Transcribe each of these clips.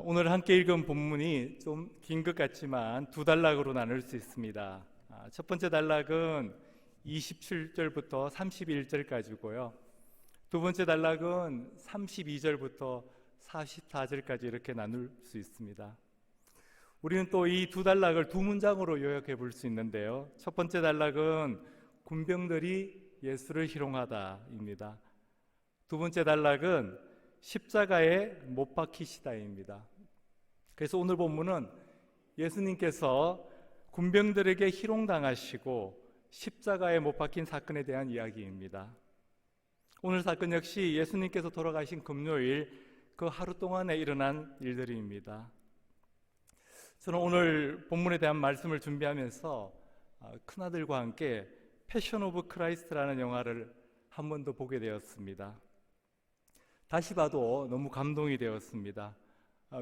오늘 함께 읽은 본문이 좀 긴 것 같지만 두 단락으로 나눌 수 있습니다. 첫 번째 단락은 27절부터 31절까지고요. 두 번째 단락은 32절부터 44절까지 이렇게 나눌 수 있습니다. 우리는 또 이 두 단락을 두 문장으로 요약해 볼 수 있는데요. 첫 번째 단락은 군병들이 예수를 희롱하다입니다. 두 번째 단락은 십자가에 못 박히시다입니다. 그래서 오늘 본문은 예수님께서 군병들에게 희롱당하시고 십자가에 못 박힌 사건에 대한 이야기입니다. 오늘 사건 역시 예수님께서 돌아가신 금요일 그 하루 동안에 일어난 일들입니다. 저는 오늘 본문에 대한 말씀을 준비하면서 큰아들과 함께 패션 오브 크라이스트라는 영화를 한 번 더 보게 되었습니다. 다시 봐도 너무 감동이 되었습니다.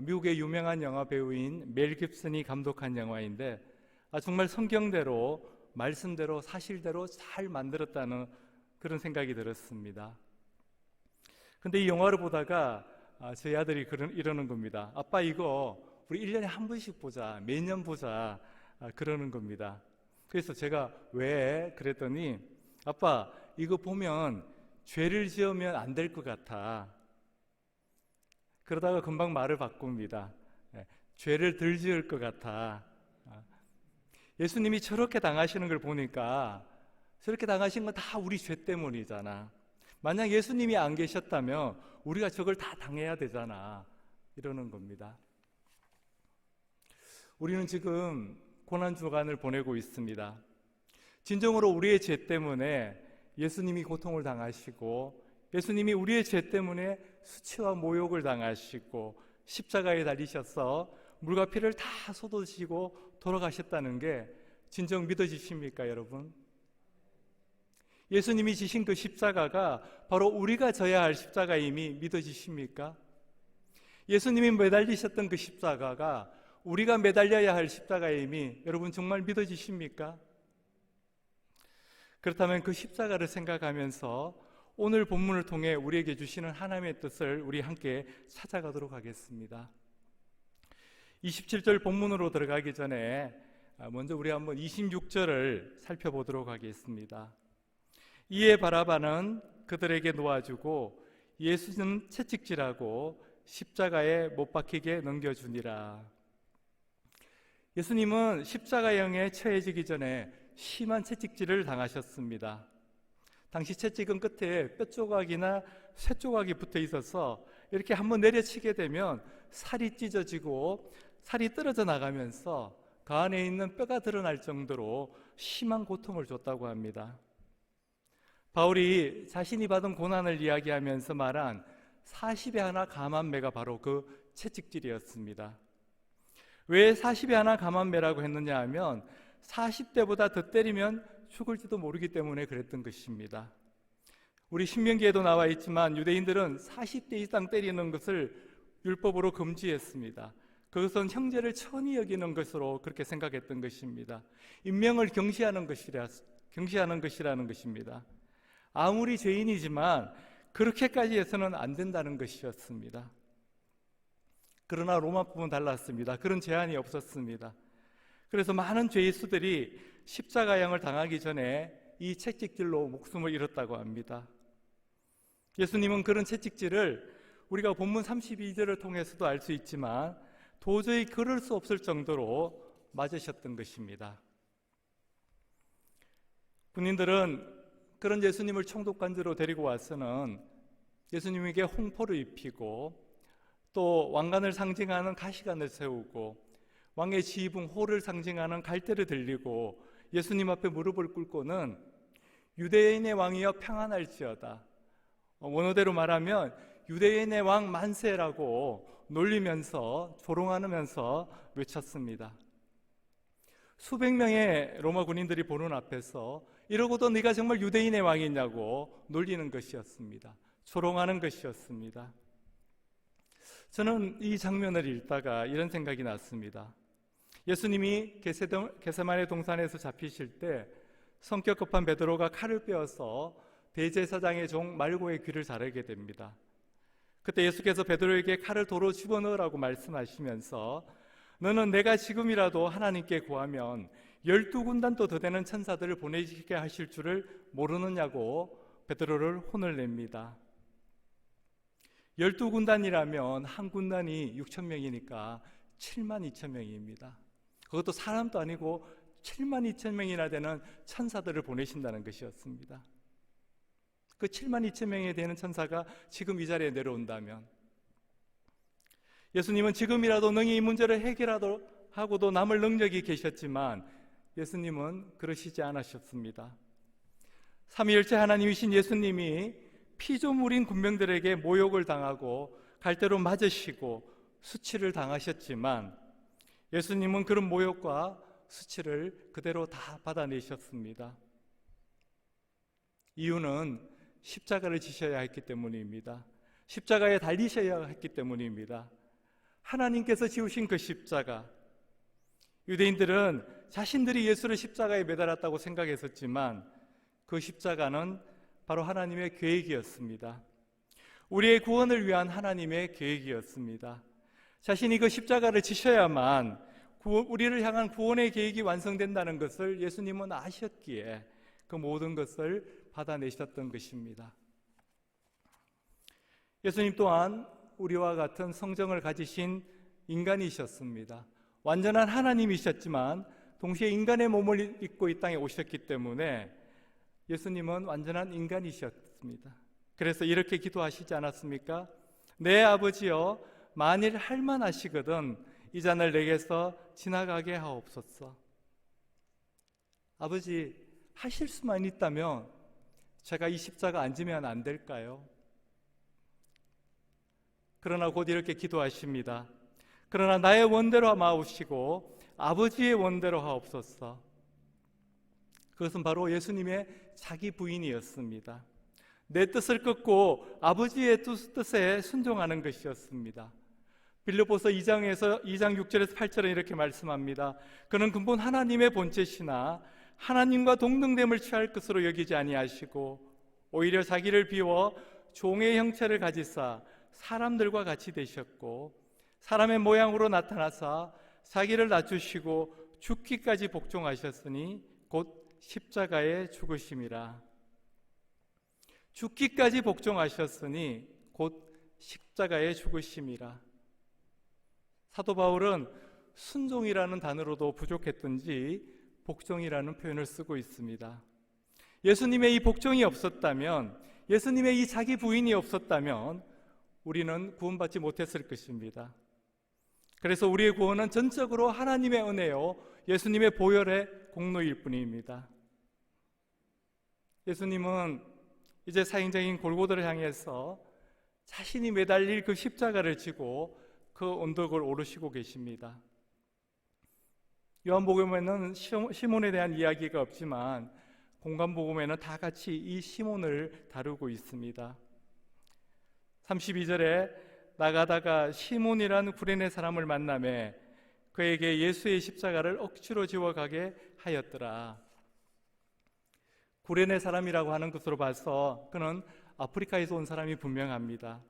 미국의 유명한 영화 배우인 멜 깁슨이 감독한 영화인데 정말 성경대로 말씀대로 사실대로 잘 만들었다는 그런 생각이 들었습니다. 근데 이 영화를 보다가 저희 아들이 이러는 겁니다. 아빠 이거 우리 1년에 한 번씩 보자, 매년 보자 그러는 겁니다. 그래서 제가 왜? 그랬더니 아빠 이거 보면 죄를 지으면 안 될 것 같아. 그러다가 금방 말을 바꿉니다. 죄를 덜 지을 것 같아. 예수님이 저렇게 당하시는 걸 보니까 저렇게 당하신 건 다 우리 죄 때문이잖아. 만약 예수님이 안 계셨다면 우리가 저걸 다 당해야 되잖아. 이러는 겁니다. 우리는 지금 고난주간을 보내고 있습니다. 진정으로 우리의 죄 때문에 예수님이 고통을 당하시고 예수님이 우리의 죄 때문에 수치와 모욕을 당하시고 십자가에 달리셔서 물과 피를 다 쏟으시고 돌아가셨다는 게 진정 믿어지십니까, 여러분? 예수님이 지신 그 십자가가 바로 우리가 져야 할 십자가임이 믿어지십니까? 예수님이 매달리셨던 그 십자가가 우리가 매달려야 할 십자가임이 여러분 정말 믿어지십니까? 그렇다면 그 십자가를 생각하면서 오늘 본문을 통해 우리에게 주시는 하나님의 뜻을 우리 함께 찾아가도록 하겠습니다. 27절 본문으로 들어가기 전에 먼저 우리 한번 26절을 살펴보도록 하겠습니다. 이에 바라바는 그들에게 놓아주고 예수는 채찍질하고 십자가에 못 박히게 넘겨주니라. 예수님은 십자가형에 처해지기 전에 심한 채찍질을 당하셨습니다. 당시 채찍은 끝에 뼈 조각이나 쇠 조각이 붙어 있어서 이렇게 한번 내려치게 되면 살이 찢어지고 살이 떨어져 나가면서 그 안에 있는 뼈가 드러날 정도로 심한 고통을 줬다고 합니다. 바울이 자신이 받은 고난을 이야기하면서 말한 40에 하나 감한 매가 바로 그 채찍질이었습니다. 왜 40에 하나 감한 매라고 했느냐 하면 40대보다 더 때리면 죽을지도 모르기 때문에 그랬던 것입니다. 우리 신명기에도 나와 있지만 유대인들은 40대 이상 때리는 것을 율법으로 금지했습니다. 그것은 형제를 천히 여기는 것으로 그렇게 생각했던 것입니다. 인명을 경시하는 것이라는 것입니다. 아무리 죄인이지만 그렇게까지 해서는 안 된다는 것이었습니다. 그러나 로마법은 달랐습니다. 그런 제한이 없었습니다. 그래서 많은 죄수들이 십자가형을 당하기 전에 이 채찍질로 목숨을 잃었다고 합니다. 예수님은 그런 채찍질을 우리가 본문 32절을 통해서도 알 수 있지만 도저히 그럴 수 없을 정도로 맞으셨던 것입니다. 군인들은 그런 예수님을 총독관제로 데리고 와서는 예수님에게 홍포를 입히고 또 왕관을 상징하는 가시관을 세우고 왕의 지붕 호를 상징하는 갈대를 들리고 예수님 앞에 무릎을 꿇고는 유대인의 왕이여 평안할지어다, 원어대로 말하면 유대인의 왕 만세라고 놀리면서 조롱하면서 외쳤습니다. 수백 명의 로마 군인들이 보는 앞에서 이러고도 네가 정말 유대인의 왕이냐고 놀리는 것이었습니다. 조롱하는 것이었습니다. 저는 이 장면을 읽다가 이런 생각이 났습니다. 예수님이 게세마네 동산에서 잡히실 때 성격 급한 베드로가 칼을 빼어서 대제사장의 종 말고의 귀를 자르게 됩니다. 그때 예수께서 베드로에게 칼을 도로 집어넣으라고 말씀하시면서 너는 내가 지금이라도 하나님께 구하면 12군단도 더 되는 천사들을 보내시게 하실 줄을 모르느냐고 베드로를 혼을 냅니다. 12군단이라면 한 군단이 6,000명이니까 72,000명입니다. 그것도 사람도 아니고 72,000명이나 되는 천사들을 보내신다는 것이었습니다. 그 72,000명이 되는 천사가 지금 이 자리에 내려온다면, 예수님은 지금이라도 능히 이 문제를 해결하고도 남을 능력이 계셨지만 예수님은 그러시지 않으셨습니다. 삼위일체 하나님이신 예수님이 피조물인 군병들에게 모욕을 당하고 갈대로 맞으시고 수치를 당하셨지만 예수님은 그런 모욕과 수치를 그대로 다 받아내셨습니다. 이유는 십자가를 지셔야 했기 때문입니다. 십자가에 달리셔야 했기 때문입니다. 하나님께서 지으신 그 십자가, 유대인들은 자신들이 예수를 십자가에 매달았다고 생각했었지만 그 십자가는 바로 하나님의 계획이었습니다. 우리의 구원을 위한 하나님의 계획이었습니다. 자신이 그 십자가를 지셔야만 우리를 향한 구원의 계획이 완성된다는 것을 예수님은 아셨기에 그 모든 것을 받아내셨던 것입니다. 예수님 또한 우리와 같은 성정을 가지신 인간이셨습니다. 완전한 하나님이셨지만 동시에 인간의 몸을 입고 이 땅에 오셨기 때문에 예수님은 완전한 인간이셨습니다. 그래서 이렇게 기도하시지 않았습니까? 내 아버지여, 만일 할만하시거든 이 잔을 내게서 지나가게 하옵소서. 아버지, 하실 수만 있다면 제가 이 십자가 안 지면 안 될까요? 그러나 곧 이렇게 기도하십니다. 그러나 나의 원대로 마옵시고 아버지의 원대로 하옵소서. 그것은 바로 예수님의 자기 부인이었습니다. 내 뜻을 꺾고 아버지의 뜻에 순종하는 것이었습니다. 빌립보서 2장 6절에서 8절에 이렇게 말씀합니다. 그는 근본 하나님의 본체시나 하나님과 동등됨을 취할 것으로 여기지 아니하시고 오히려 자기를 비워 종의 형체를 가지사 사람들과 같이 되셨고 사람의 모양으로 나타나사 자기를 낮추시고 죽기까지 복종하셨으니 곧 십자가에 죽으심이라. 죽기까지 복종하셨으니 곧 십자가에 죽으심이라. 사도 바울은 순종이라는 단어로도 부족했던지 복종이라는 표현을 쓰고 있습니다. 예수님의 이 복종이 없었다면, 예수님의 이 자기 부인이 없었다면 우리는 구원받지 못했을 것입니다. 그래서 우리의 구원은 전적으로 하나님의 은혜요 예수님의 보혈의 공로일 뿐입니다. 예수님은 이제 사형장인 골고다를 향해서 자신이 매달릴 그 십자가를 지고 그 언덕을 오르시고 계십니다. 요한복음에는 시몬에 대한 이야기가 없지만 공관복음에는 다 같이 이 시몬을 다루고 있습니다. 32절에 나가다가 시몬이라는 구레네 사람을 만나매 그에게 예수의 십자가를 억지로 지워가게 하였더라. 구레네 사람이라고 하는 것으로 봐서 그는 아프리카에서 온 사람이 분명합니다.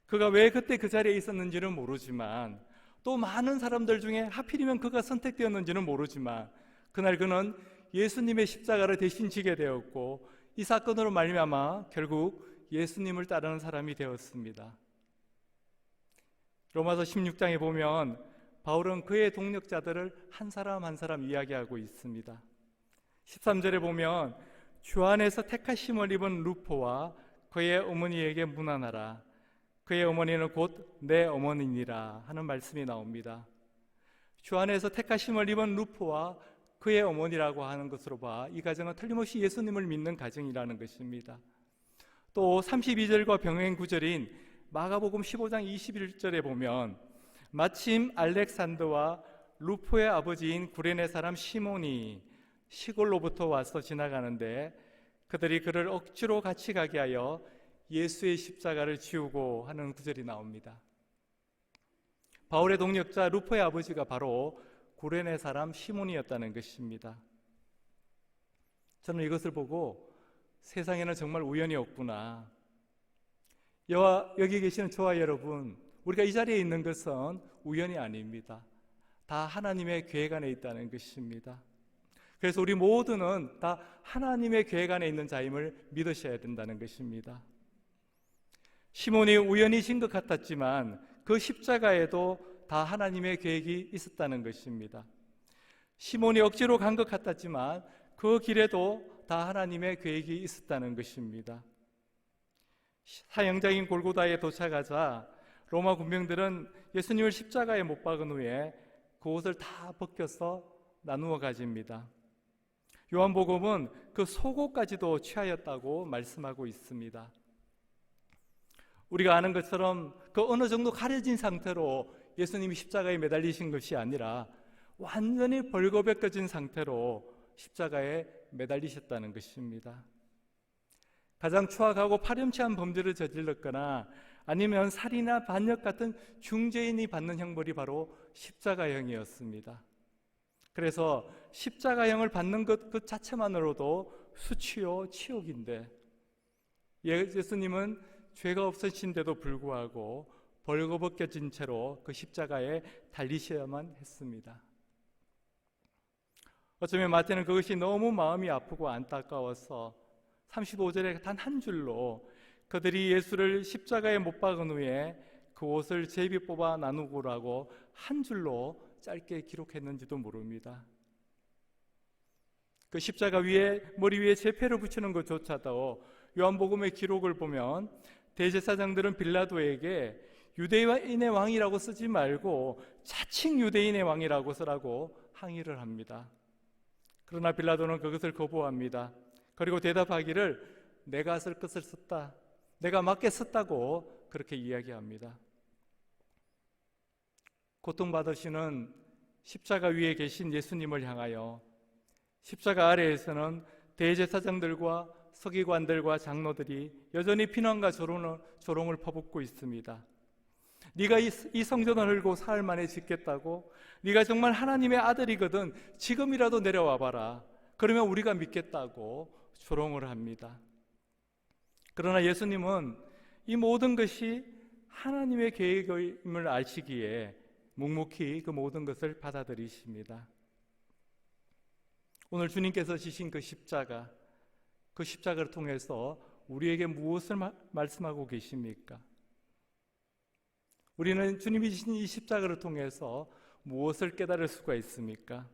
그가 왜 그때 그 자리에 있었는지는 모르지만 또 많은 사람들 중에 하필이면 그가 선택되었는지는 모르지만 그날 그는 예수님의 십자가를 대신 지게 되었고 이 사건으로 말미암아 결국 예수님을 따르는 사람이 되었습니다. 로마서 16장에 보면 바울은 그의 동력자들을 한 사람 한 사람 이야기하고 있습니다. 13절에 보면 주 안에서 택하심을 입은 루포와 그의 어머니에게 문안하라. 그의 어머니는 곧 내 어머니니라 하는 말씀이 나옵니다. 주 안에서 택하심을 입은 루포와 그의 어머니라고 하는 것으로 봐 이 가정은 틀림없이 예수님을 믿는 가정이라는 것입니다. 또 32절과 병행 구절인 마가복음 15장 21절에 보면 마침 알렉산더와 루포의 아버지인 구레네 사람 시몬이 시골로부터 와서 지나가는데 그들이 그를 억지로 같이 가게 하여 예수의 십자가를 지우고 하는 구절이 나옵니다. 바울의 동력자 루포의 아버지가 바로 구레네 사람 시몬이었다는 것입니다. 저는 이것을 보고 세상에는 정말 우연이 없구나. 여기 계시는 저와 여러분, 우리가 이 자리에 있는 것은 우연이 아닙니다. 다 하나님의 계획 안에 있다는 것입니다. 그래서 우리 모두는 다 하나님의 계획 안에 있는 자임을 믿으셔야 된다는 것입니다. 시몬이 우연히 진 것 같았지만 그 십자가에도 다 하나님의 계획이 있었다는 것입니다. 시몬이 억지로 간 것 같았지만 그 길에도 다 하나님의 계획이 있었다는 것입니다. 사형장인 골고다에 도착하자 로마 군병들은 예수님을 십자가에 못 박은 후에 그 옷을 다 벗겨서 나누어 가집니다. 요한복음은 그 속옷까지도 취하였다고 말씀하고 있습니다. 우리가 아는 것처럼 그 어느 정도 가려진 상태로 예수님이 십자가에 매달리신 것이 아니라 완전히 벌거벗겨진 상태로 십자가에 매달리셨다는 것입니다. 가장 추악하고 파렴치한 범죄를 저질렀거나 아니면 살인이나 반역 같은 중죄인이 받는 형벌이 바로 십자가형이었습니다. 그래서 십자가형을 받는 것 그 자체만으로도 수치요 치욕인데 예수님은 죄가 없으신데도 불구하고 벌거벗겨진 채로 그 십자가에 달리셔야만 했습니다. 어쩌면 마태는 그것이 너무 마음이 아프고 안타까워서 35절에 단 한 줄로 그들이 예수를 십자가에 못 박은 후에 그 옷을 제비 뽑아 나누고라고 한 줄로 짧게 기록했는지도 모릅니다. 그 십자가 위에 머리 위에 제패를 붙이는 것조차도 요한복음의 기록을 보면 대제사장들은 빌라도에게 유대인의 왕이라고 쓰지 말고 자칭 유대인의 왕이라고 쓰라고 항의를 합니다. 그러나 빌라도는 그것을 거부합니다. 그리고 대답하기를 내가 쓸 것을 썼다, 내가 맞게 썼다고 그렇게 이야기합니다. 고통받으시는 십자가 위에 계신 예수님을 향하여 십자가 아래에서는 대제사장들과 서기관들과 장로들이 여전히 비난과 조롱을 퍼붓고 있습니다. 네가 이 성전을 헐고 사흘 만에 짓겠다고? 네가 정말 하나님의 아들이거든 지금이라도 내려와 봐라. 그러면 우리가 믿겠다고 조롱을 합니다. 그러나 예수님은 이 모든 것이 하나님의 계획임을 아시기에 묵묵히 그 모든 것을 받아들이십니다. 오늘 주님께서 지신 그 십자가를 통해서 우리에게 무엇을 말씀하고 계십니까? 우리는 주님이 지신 이 십자가를 통해서 무엇을 깨달을 수가 있습니까?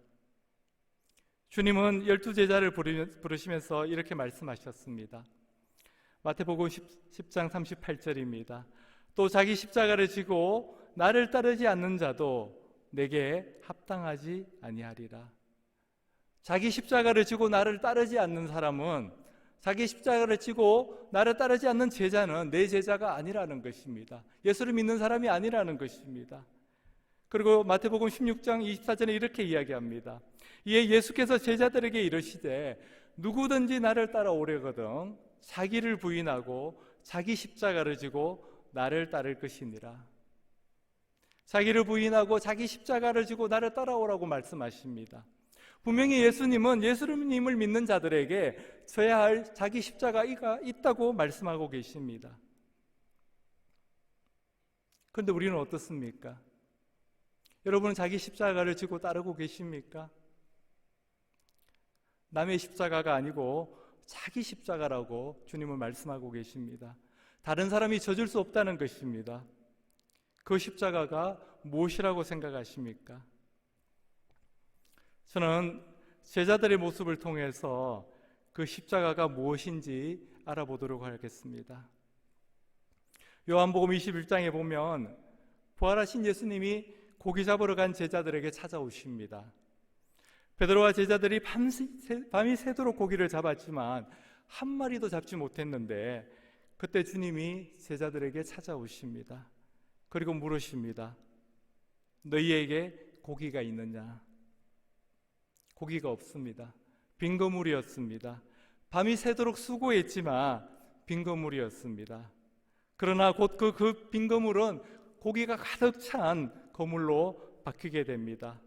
주님은 12제자를 부르시면서 이렇게 말씀하셨습니다. 마태복음 10장 38절입니다. 또 자기 십자가를 지고 나를 따르지 않는 자도 내게 합당하지 아니하리라. 자기 십자가를 지고 나를 따르지 않는 사람은, 자기 십자가를 지고 나를 따르지 않는 제자는 내 제자가 아니라는 것입니다. 예수를 믿는 사람이 아니라는 것입니다. 그리고 마태복음 16장 24절에 이렇게 이야기합니다. 이에 예수께서 제자들에게 이르시되 누구든지 나를 따라오려거든 자기를 부인하고 자기 십자가를 지고 나를 따를 것이니라. 자기를 부인하고 자기 십자가를 지고 나를 따라오라고 말씀하십니다. 분명히 예수님을 믿는 자들에게 져야 할 자기 십자가가 있다고 말씀하고 계십니다. 그런데 우리는 어떻습니까? 여러분은 자기 십자가를 지고 따르고 계십니까? 남의 십자가가 아니고 자기 십자가라고 주님은 말씀하고 계십니다. 다른 사람이 져줄 수 없다는 것입니다. 그 십자가가 무엇이라고 생각하십니까? 저는 제자들의 모습을 통해서 그 십자가가 무엇인지 알아보도록 하겠습니다. 요한복음 21장에 보면 부활하신 예수님이 고기 잡으러 간 제자들에게 찾아오십니다. 베드로와 제자들이 밤이 새도록 고기를 잡았지만 한 마리도 잡지 못했는데 그때 주님이 제자들에게 찾아오십니다. 그리고 물으십니다. 너희에게 고기가 있느냐? 고기가 없습니다. 빈 그물이었습니다. 밤이 새도록 수고했지만 빈 그물이었습니다. 그러나 곧 그 빈 그물은 고기가 가득 찬 그물로 바뀌게 됩니다.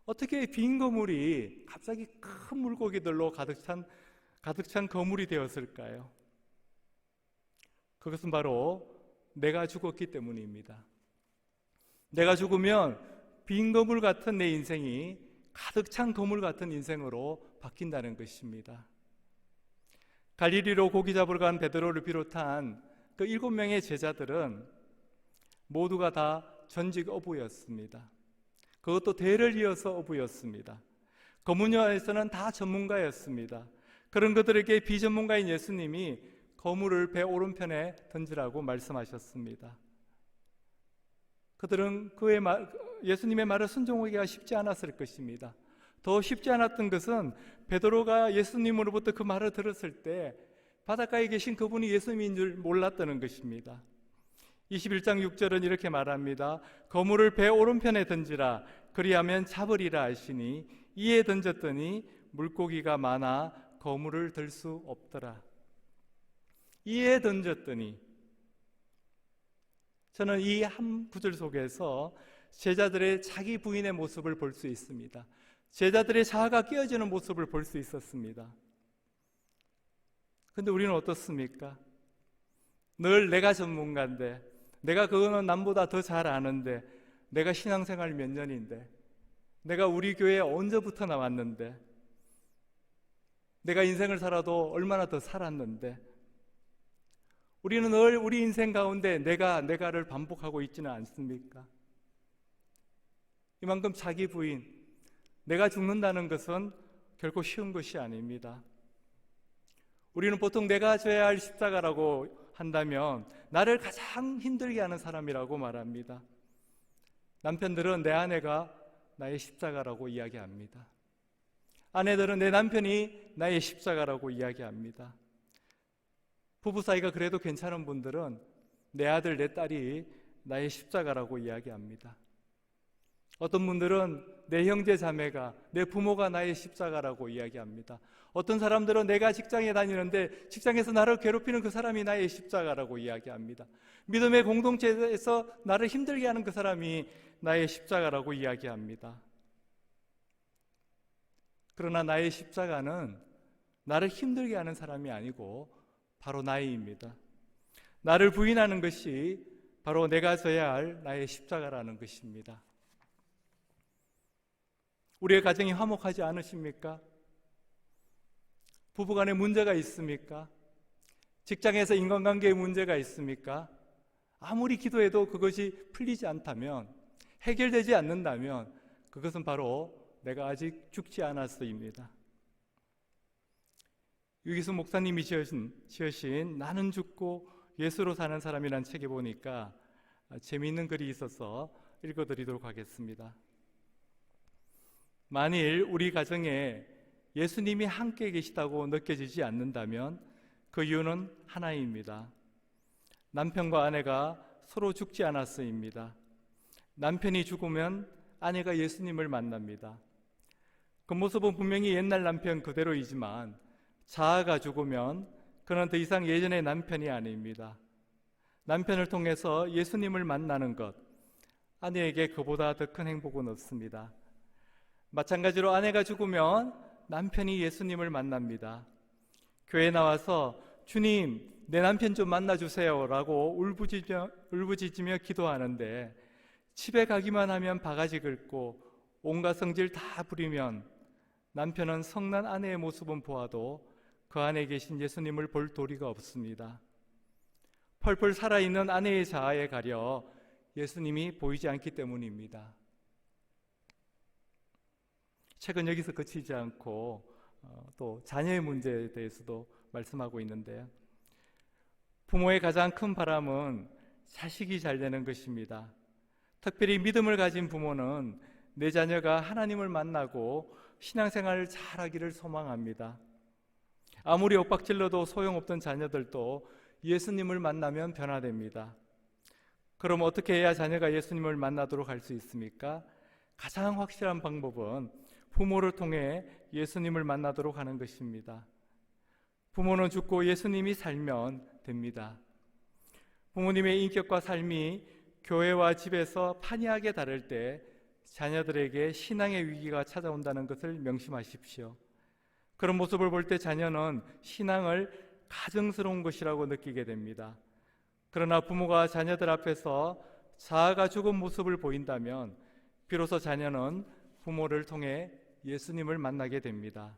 어떻게 빈 그물이 갑자기 큰 물고기들로 가득 찬 그물이 되었을까요? 그것은 바로 내가 죽었기 때문입니다. 내가 죽으면 빈 거물 같은 내 인생이 가득 찬 거물 같은 인생으로 바뀐다는 것입니다. 갈릴리로 고기 잡으러 간 베드로를 비롯한 그 7명의 제자들은 모두가 다 전직 어부였습니다. 그것도 대를 이어서 어부였습니다. 그 분야에서는 다 전문가였습니다. 그런 그들에게 비전문가인 예수님이 거물을 배 오른편에 던지라고 말씀하셨습니다. 그들은 예수님의 말을 순종하기가 쉽지 않았을 것입니다. 더 쉽지 않았던 것은 베드로가 예수님으로부터 그 말을 들었을 때 바닷가에 계신 그분이 예수님인 줄 몰랐다는 것입니다. 21장 6절은 이렇게 말합니다. 거물을 배 오른편에 던지라, 그리하면 잡으리라 하시니 이에 던졌더니 물고기가 많아 거물을 들 수 없더라. 이에 던졌더니, 저는 이 한 구절 속에서 제자들의 자기 부인의 모습을 볼 수 있습니다. 제자들의 자아가 깨어지는 모습을 볼 수 있었습니다. 근데 우리는 어떻습니까? 늘 내가 전문가인데, 내가 그거는 남보다 더 잘 아는데, 내가 신앙생활 몇 년인데, 내가 우리 교회에 언제부터 나왔는데, 내가 인생을 살아도 얼마나 더 살았는데, 우리는 늘 우리 인생 가운데 내가를 반복하고 있지는 않습니까? 이만큼 자기 부인, 내가 죽는다는 것은 결코 쉬운 것이 아닙니다. 우리는 보통 내가 져야 할 십자가라고 한다면 나를 가장 힘들게 하는 사람이라고 말합니다. 남편들은 내 아내가 나의 십자가라고 이야기합니다. 아내들은 내 남편이 나의 십자가라고 이야기합니다. 부부 사이가 그래도 괜찮은 분들은 내 아들, 내 딸이 나의 십자가라고 이야기합니다. 어떤 분들은 내 형제 자매가, 내 부모가 나의 십자가라고 이야기합니다. 어떤 사람들은 내가 직장에 다니는데 직장에서 나를 괴롭히는 그 사람이 나의 십자가라고 이야기합니다. 믿음의 공동체에서 나를 힘들게 하는 그 사람이 나의 십자가라고 이야기합니다. 그러나 나의 십자가는 나를 힘들게 하는 사람이 아니고 바로 나이입니다. 나를 부인하는 것이 바로 내가 져야 할 나의 십자가라는 것입니다. 우리의 가정이 화목하지 않으십니까? 부부간에 문제가 있습니까? 직장에서 인간관계에 문제가 있습니까? 아무리 기도해도 그것이 풀리지 않다면, 해결되지 않는다면 그것은 바로 내가 아직 죽지 않았어입니다. 유기수 목사님이 지으신 나는 죽고 예수로 사는 사람이라는 책에 보니까 재미있는 글이 있어서 읽어드리도록 하겠습니다. 만일 우리 가정에 예수님이 함께 계시다고 느껴지지 않는다면 그 이유는 하나입니다. 남편과 아내가 서로 죽지 않았어입니다. 남편이 죽으면 아내가 예수님을 만납니다. 그 모습은 분명히 옛날 남편 그대로이지만 자아가 죽으면 그는 더 이상 예전의 남편이 아닙니다. 남편을 통해서 예수님을 만나는 것, 아내에게 그보다 더 큰 행복은 없습니다. 마찬가지로 아내가 죽으면 남편이 예수님을 만납니다. 교회에 나와서 주님, 내 남편 좀 만나주세요 라고 울부짖으며 기도하는데 집에 가기만 하면 바가지 긁고 온갖 성질 다 부리면 남편은 성난 아내의 모습은 보아도 그 안에 계신 예수님을 볼 도리가 없습니다. 펄펄 살아있는 아내의 자아에 가려 예수님이 보이지 않기 때문입니다. 책은 여기서 그치지 않고 또 자녀의 문제에 대해서도 말씀하고 있는데요. 부모의 가장 큰 바람은 자식이 잘 되는 것입니다. 특별히 믿음을 가진 부모는 내 자녀가 하나님을 만나고 신앙생활을 잘하기를 소망합니다. 아무리 엇박질러도 소용없던 자녀들도 예수님을 만나면 변화됩니다. 그럼 어떻게 해야 자녀가 예수님을 만나도록 할 수 있습니까? 가장 확실한 방법은 부모를 통해 예수님을 만나도록 하는 것입니다. 부모는 죽고 예수님이 살면 됩니다. 부모님의 인격과 삶이 교회와 집에서 판이하게 다를 때 자녀들에게 신앙의 위기가 찾아온다는 것을 명심하십시오. 그런 모습을 볼 때 자녀는 신앙을 가증스러운 것이라고 느끼게 됩니다. 그러나 부모가 자녀들 앞에서 자아가 죽은 모습을 보인다면 비로소 자녀는 부모를 통해 예수님을 만나게 됩니다.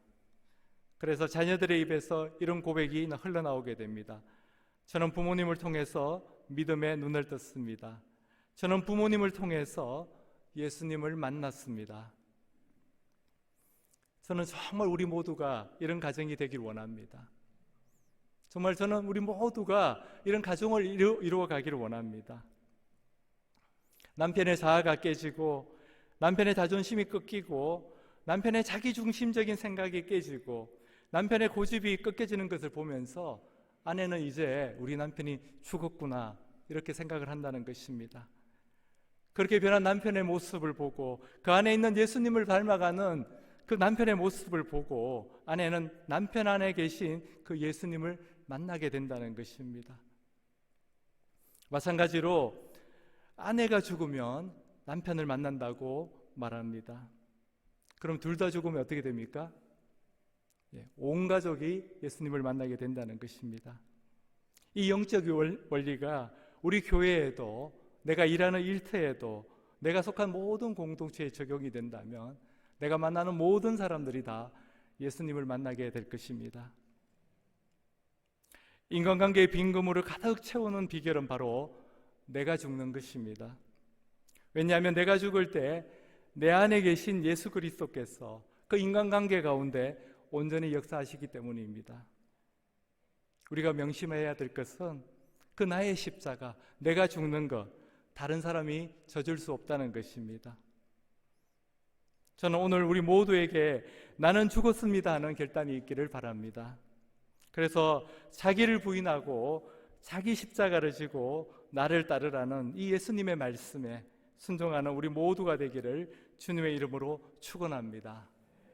그래서 자녀들의 입에서 이런 고백이 흘러나오게 됩니다. 저는 부모님을 통해서 믿음의 눈을 떴습니다. 저는 부모님을 통해서 예수님을 만났습니다. 저는 정말 우리 모두가 이런 가정이 되길 원합니다. 정말 저는 우리 모두가 이런 가정을 이루어 가기를 원합니다. 남편의 자아가 깨지고, 남편의 자존심이 꺾이고, 남편의 자기중심적인 생각이 깨지고, 남편의 고집이 꺾여지는 것을 보면서 아내는 이제 우리 남편이 죽었구나 이렇게 생각을 한다는 것입니다. 그렇게 변한 남편의 모습을 보고 그 안에 있는 예수님을 닮아가는 그 남편의 모습을 보고 아내는 남편 안에 계신 그 예수님을 만나게 된다는 것입니다. 마찬가지로 아내가 죽으면 남편을 만난다고 말합니다. 그럼 둘 다 죽으면 어떻게 됩니까? 온 가족이 예수님을 만나게 된다는 것입니다. 이 영적 원리가 우리 교회에도, 내가 일하는 일터에도, 내가 속한 모든 공동체에 적용이 된다면 내가 만나는 모든 사람들이 다 예수님을 만나게 될 것입니다. 인간관계의 빈금을 가득 채우는 비결은 바로 내가 죽는 것입니다. 왜냐하면 내가 죽을 때 내 안에 계신 예수 그리스도께서 그 인간관계 가운데 온전히 역사하시기 때문입니다. 우리가 명심해야 될 것은 그 나의 십자가, 내가 죽는 것, 다른 사람이 져줄 수 없다는 것입니다. 저는 오늘 우리 모두에게 나는 죽었습니다 하는 결단이 있기를 바랍니다. 그래서 자기를 부인하고 자기 십자가를 지고 나를 따르라는 이 예수님의 말씀에 순종하는 우리 모두가 되기를 주님의 이름으로 축원합니다.